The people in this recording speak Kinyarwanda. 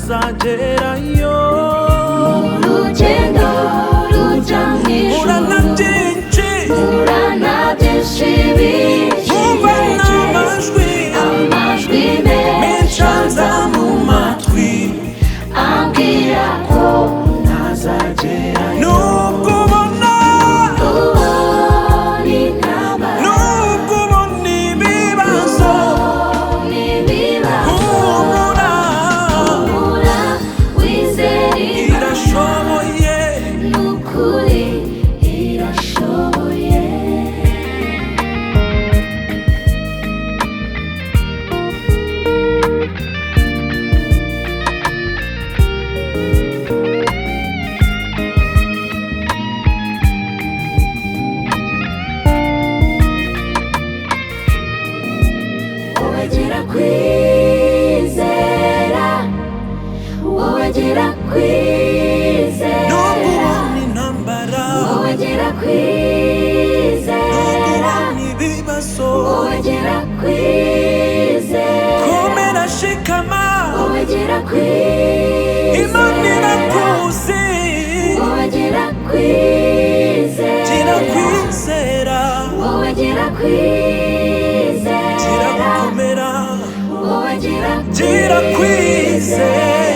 Ntazagerayo urugendo ruja mw'ijuru murana byinshi bikineje amajwi menshi anza mu matwi ambwira ko ntazagerayo nubwo ubona intambara nubwo ubona ibibazo irashoboye nukuri irashoboye wowe gira kwizera wowe gira kwizera nubwo ubona intambara wowe gira kwizera ibibazo wowe gira kwizera komera shikama wowe gira kwizera Imana irakuzi wowe gira kwizera gira kwizera wowe gira kwizera gira gukomera wowe gira gira kwizera